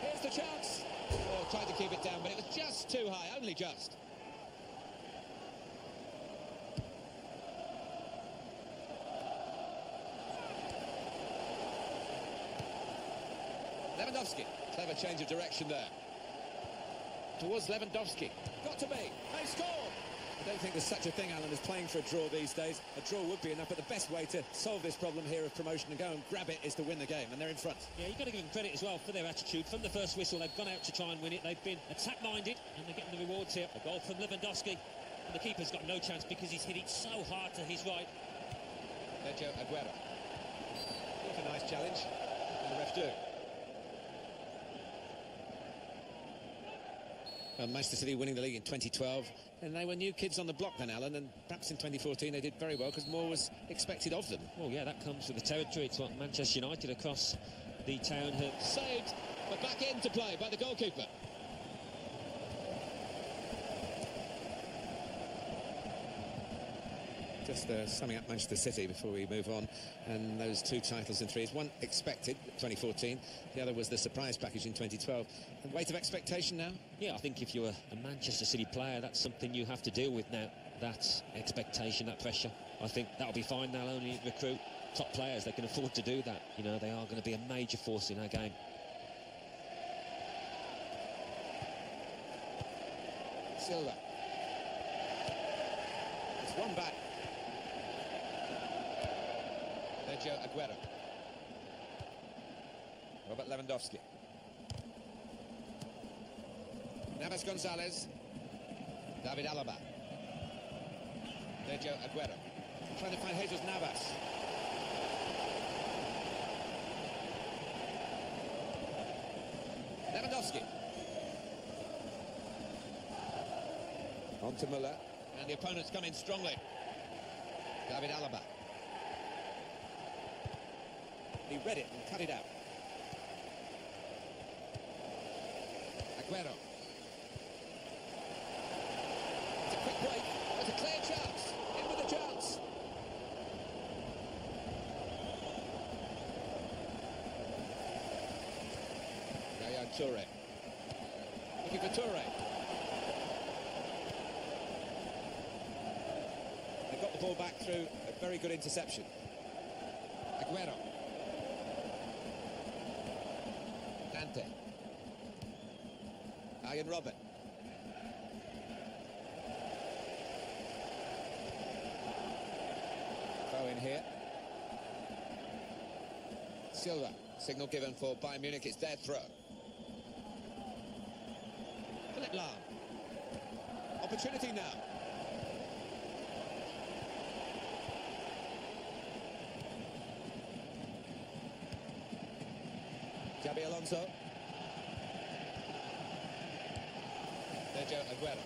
Here's the chance. Oh, tried to keep it down, but it was just too high, only just. Lewandowski, clever change of direction there. Towards Lewandowski. Got to be. They score! I don't think there's such a thing, Alan, as playing for a draw these days. A draw would be enough, but the best way to solve this problem here of promotion and go and grab it is to win the game, and they're in front. Yeah, you've got to give them credit as well for their attitude. From the first whistle, they've gone out to try and win it. They've been attack-minded, and they're getting the rewards here. A goal from Lewandowski. And the keeper's got no chance because he's hit it so hard to his right. Sergio Aguero. What a nice challenge. And the ref do. Well, Manchester City winning the league in 2012, and they were new kids on the block then, Alan, and perhaps in 2014 they did very well because more was expected of them. Well, yeah, that comes with the territory. It's what Manchester United across the town have saved, but back into play by the goalkeeper. Just summing up Manchester City before we move on, and those two titles in 3 years. One expected, 2014, the other was the surprise package in 2012. And weight of expectation now? Yeah, I think if you're a Manchester City player, that's something you have to deal with now. That expectation, that pressure. I think that'll be fine. They'll only recruit top players. They can afford to do that. You know, they are going to be a major force in our game. Silva. It's one back. Sergio Aguero. Robert Lewandowski. Navas Gonzalez. David Alaba. Sergio Aguero. Trying to find Jesus Navas. Lewandowski. On to Müller. And the opponents come in strongly. David Alaba. He read it and cut it out. Aguero. It's a quick break. There's a clear chance. In with the chance. Yaya Toure. Looking for Toure. They got the ball back through a very good interception. Aguero. Dante. Ian Robin. Throw in here. Silva. Signal given for Bayern Munich. It's their throw. Philip Lahm. Opportunity now. Xabi Alonso. Sergio Aguero.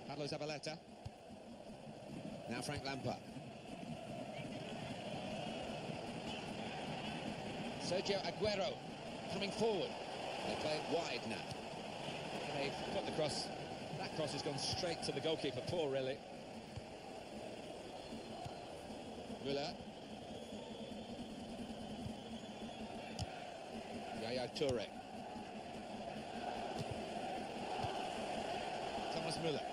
Pablo Zabaleta. Now Frank Lampard. Sergio Aguero coming forward. They play it wide now. They've put the cross. That cross has gone straight to the goalkeeper. Poor, really. Müller. Yaya Toure. Thomas Müller.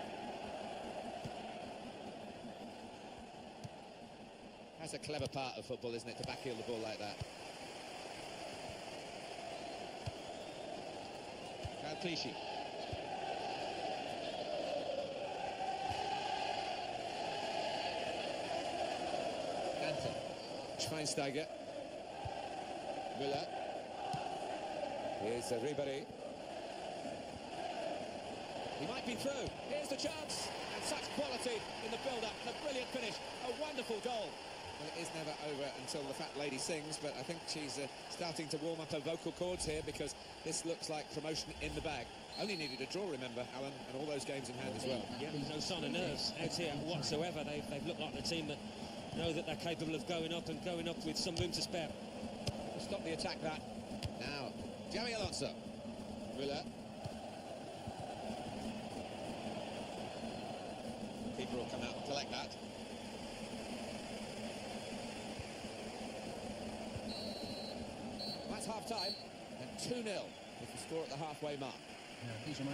That's a clever part of football, isn't it, to backheel the ball like that. Clichy. Dante. Schweinsteiger. Müller. Here's Ribéry. He might be through. Here's the chance. And such quality in the build-up. And a brilliant finish. A wonderful goal. Well, it is never over until the fat lady sings, but I think she's starting to warm up her vocal cords here because this looks like promotion in the bag. Only needed a draw, remember, Alan, and all those games in hand as well. Yeah, there's no sign of nerves out here whatsoever. They've looked like the team that know that they're capable of going up and going up with some room to spare. Stop the attack, that. Now, Xabi Alonso. Müller. Keeper will come out and collect that. half-time, and 2-0 is the score at the halfway mark.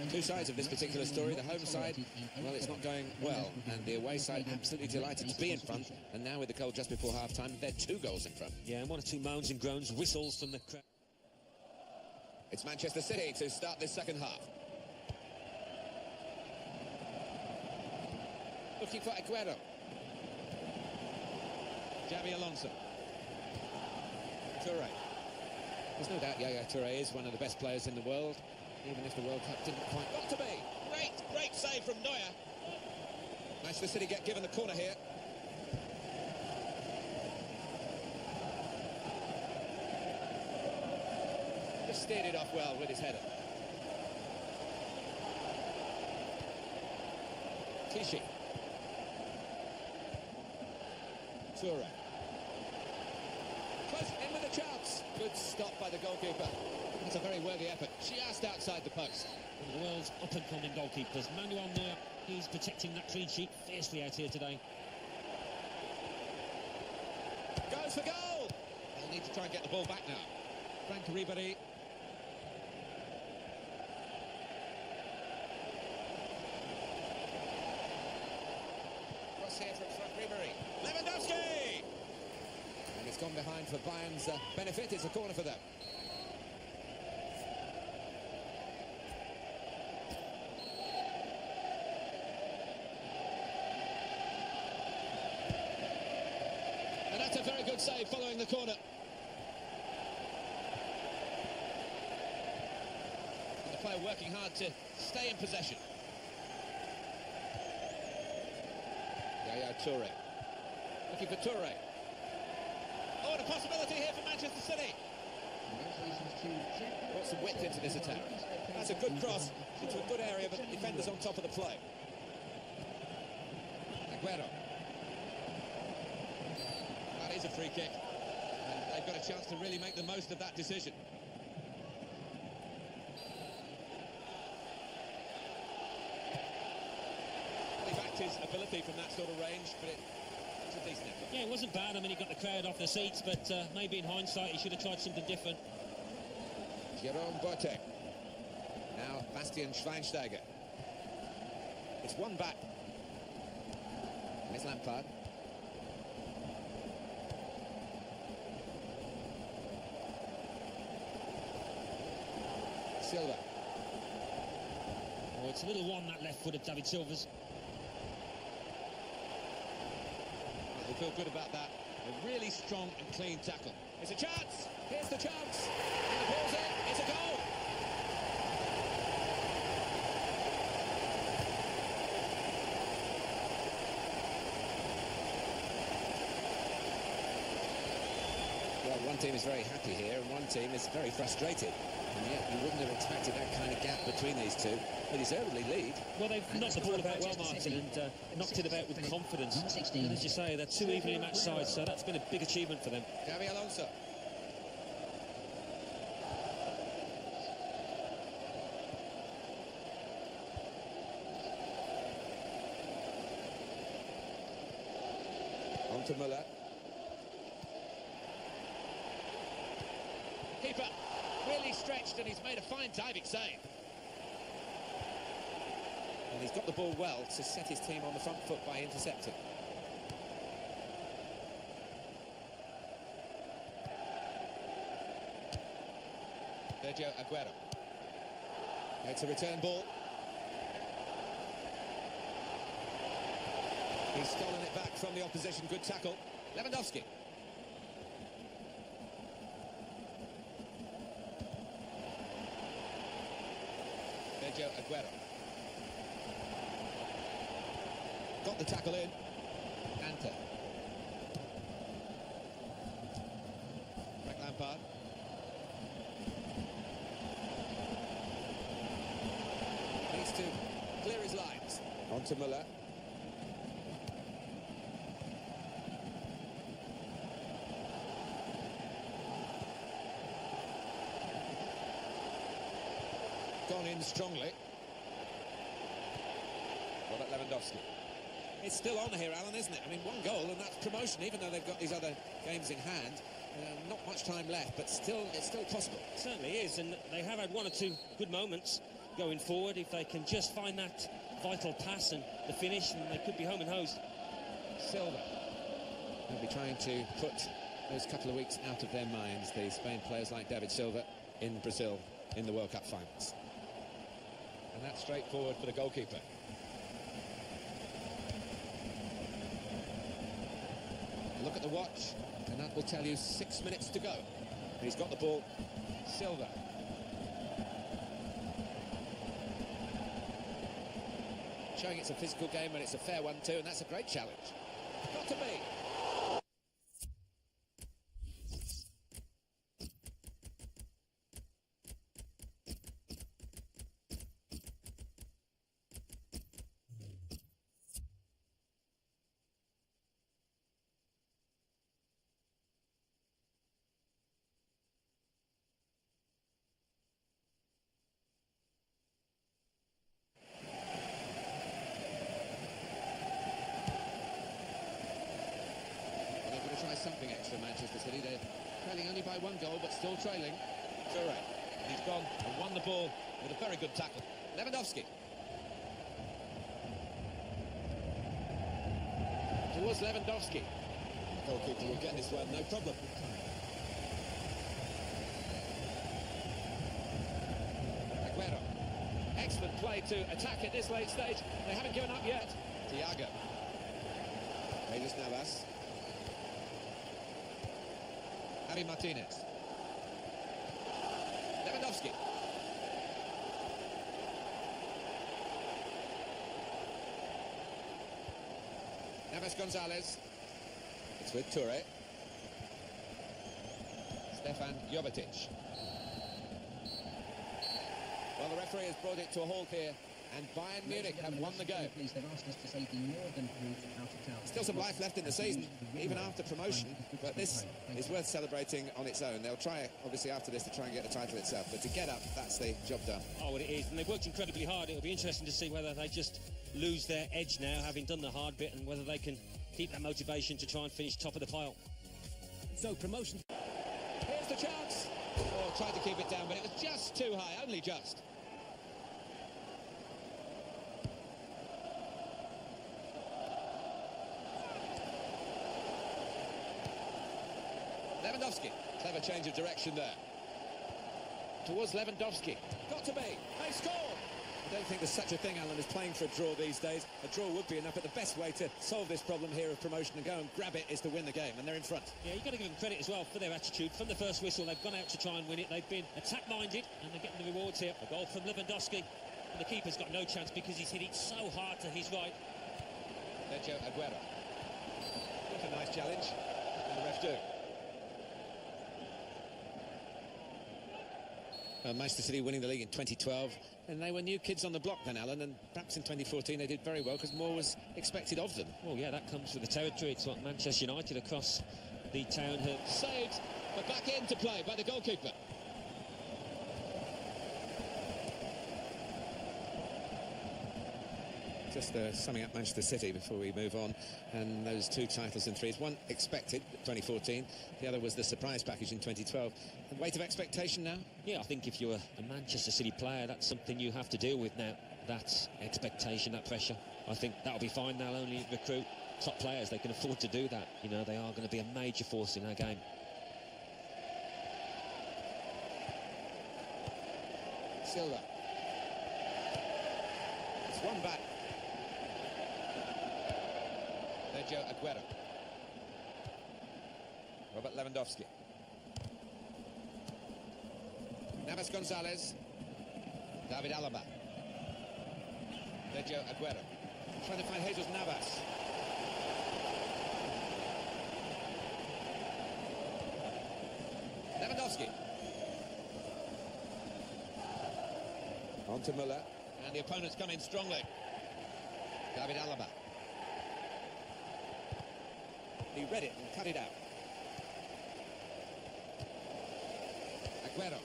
Two sides of this particular story. The home side, well, it's not going well, and the away side absolutely delighted to be in front, and now with the goal just before half-time, they're 2 goals in front. Yeah, and 1 or 2 moans and groans, whistles from the crowd. It's Manchester City to start this second half. Looking for Aguero. Xabi Alonso. Touré. There's no doubt Yaya Touré is one of the best players in the world, even if the World Cup didn't quite got to be. Great save from Neuer. Manchester City get given the corner here. Just steered it off well with his header. Clichy. Touré. Close in with a chance. Good stop by the goalkeeper. That's a very worthy effort. Just outside the post. One of the world's up-and-coming goalkeepers, Manuel Neuer. He's protecting that clean sheet fiercely out here today. Goes for goal. They'll need to try and get the ball back now. Frank Ribéry. Cross here from Frank Ribéry. Lewandowski! And it's gone behind for Bayern's benefit. It's a corner for them. And that's a very good save following the corner. And the player working hard to stay in possession. Yaya Touré. Looking for Touré. Oh, and a possibility here for Manchester City. Got some width into this attack. That's a good cross into a good area, but the defender's on top of the play. Aguero. That is a free kick. And they've got a chance to really make the most of that decision. He backed his ability from that sort of range, but it was a decent effort. Yeah, it wasn't bad. I mean, he got the crowd off their seats, but maybe in hindsight he should have tried something different. Jerome Boateng. Now Bastian Schweinsteiger. It's one back. And it's Lampard. Silva. Oh, it's a little one, that left foot of David Silva's. They feel good about that. A really strong and clean tackle. It's a chance. Here's the chance. And the ball's in. It's a goal. Well, one team is very happy here and one team is very frustrated. And yet you wouldn't have expected that kind of gap between these two. They deservedly lead. Well, they've knocked the ball about well, Martin, and knocked it about with confidence. And as you say, they're 2 evenly matched sides, so that's been a big achievement for them. Xabi Alonso. On to Müller. Keeper really stretched and he's made a fine diving save. And he's got the ball well to set his team on the front foot by intercepting. Sergio Aguero. It's a return ball. He's stolen it back from the opposition. Good tackle. Lewandowski. Sergio Aguero. Got the tackle in. Ante. Frank Lampard. Needs to clear his lines. On to Müller. Gone in strongly. What about Lewandowski? It's still on here, Alan, isn't it? I mean, 1 goal and that's promotion, even though they've got these other games in hand. Not much time left, but still, it's still possible. It certainly is, and they have had one or two good moments going forward. If they can just find that vital pass and the finish, and they could be home and hosed. Silva. They'll be trying to put those couple of weeks out of their minds, the Spain players like David Silva in Brazil in the World Cup finals. And that's straightforward for the goalkeeper. Look at the watch, and that will tell you 6 minutes to go. And he's got the ball. Silva. Showing it's a physical game, and it's a fair one too, and that's a great challenge. Got to be. Something extra, Manchester City. They're trailing only by 1 goal, but still trailing. Correct. He's gone and won the ball with a very good tackle. Lewandowski. Towards Lewandowski. The goalkeeper will get this one, no problem. Aguero. Excellent play to attack at this late stage. They haven't given up yet. Thiago. Jesus Navas. Javi Martinez. Lewandowski. Navas Gonzalez. It's with Toure. Stefan Jovetic. Well, the referee has brought it to a halt here, and Bayern Munich have won the game. They've asked us to say the northern route out of town. Still some life left in the season, even after promotion, but this is worth celebrating on its own. They'll try, obviously, after this to try and get the title itself, but to get up, that's the job done. Oh, it is, and they've worked incredibly hard. It'll be interesting to see whether they just lose their edge now, having done the hard bit, and whether they can keep that motivation to try and finish top of the pile. So, promotion. Here's the chance. Oh, tried to keep it down, but it was just too high, only just. Lewandowski. Clever change of direction there. Towards Lewandowski. Got to be. They score. I don't think there's such a thing, Alan, as playing for a draw these days. A draw would be enough, but the best way to solve this problem here of promotion and go and grab it is to win the game, and they're in front. Yeah, you've got to give them credit as well for their attitude. From the first whistle, they've gone out to try and win it. They've been attack-minded, and they're getting the rewards here. A goal from Lewandowski. And the keeper's got no chance because he's hit it so hard to his right. Sergio Aguero. What a nice challenge. And the ref do. Well, Manchester City winning the league in 2012, and they were new kids on the block then, Alan, and perhaps in 2014 they did very well because more was expected of them. Well, yeah, that comes with the territory. It's what Manchester United across the town have. Saved, but back into play by the goalkeeper. Just summing up Manchester City before we move on, and those 2 titles in 3s. One expected, 2014, the other was the surprise package in 2012. The weight of expectation now? Yeah, I think if you're a Manchester City player, that's something you have to deal with now. That expectation, that pressure. I think that'll be fine. They'll only recruit top players. They can afford to do that. You know, they are going to be a major force in our game. Silva. It's one back. Sergio Aguero. Robert Lewandowski. Navas Gonzalez. David Alaba. Sergio Aguero. Trying to find Jesus Navas. Lewandowski. On to Müller. And the opponents come in strongly. David Alaba. He read it and cut it out. Aguero.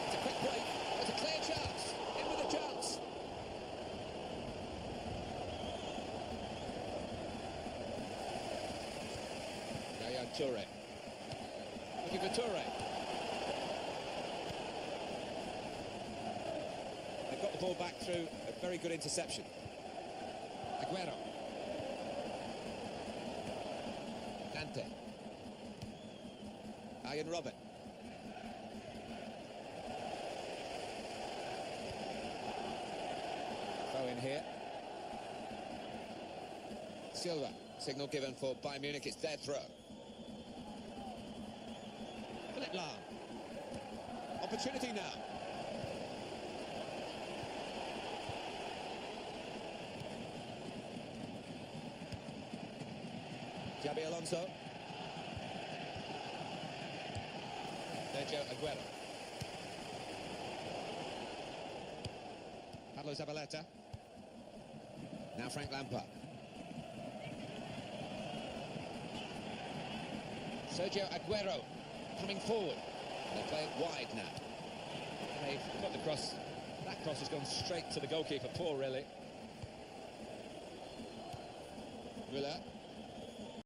It's a quick break. It's a clear chance. In with a chance. Toure. Looking for Toure. They've got the ball back through a very good interception. Aguero. Dante. Ian Robin. Throw in here. Silva. Signal given for Bayern Munich. It's their throw. Philip Lahm. Opportunity now. Xabi Alonso. Sergio Aguero. Pablo Zabaleta. Now Frank Lampard. Sergio Aguero coming forward. They play it wide now. They've got the cross. That cross has gone straight to the goalkeeper. Poor, really. Müller.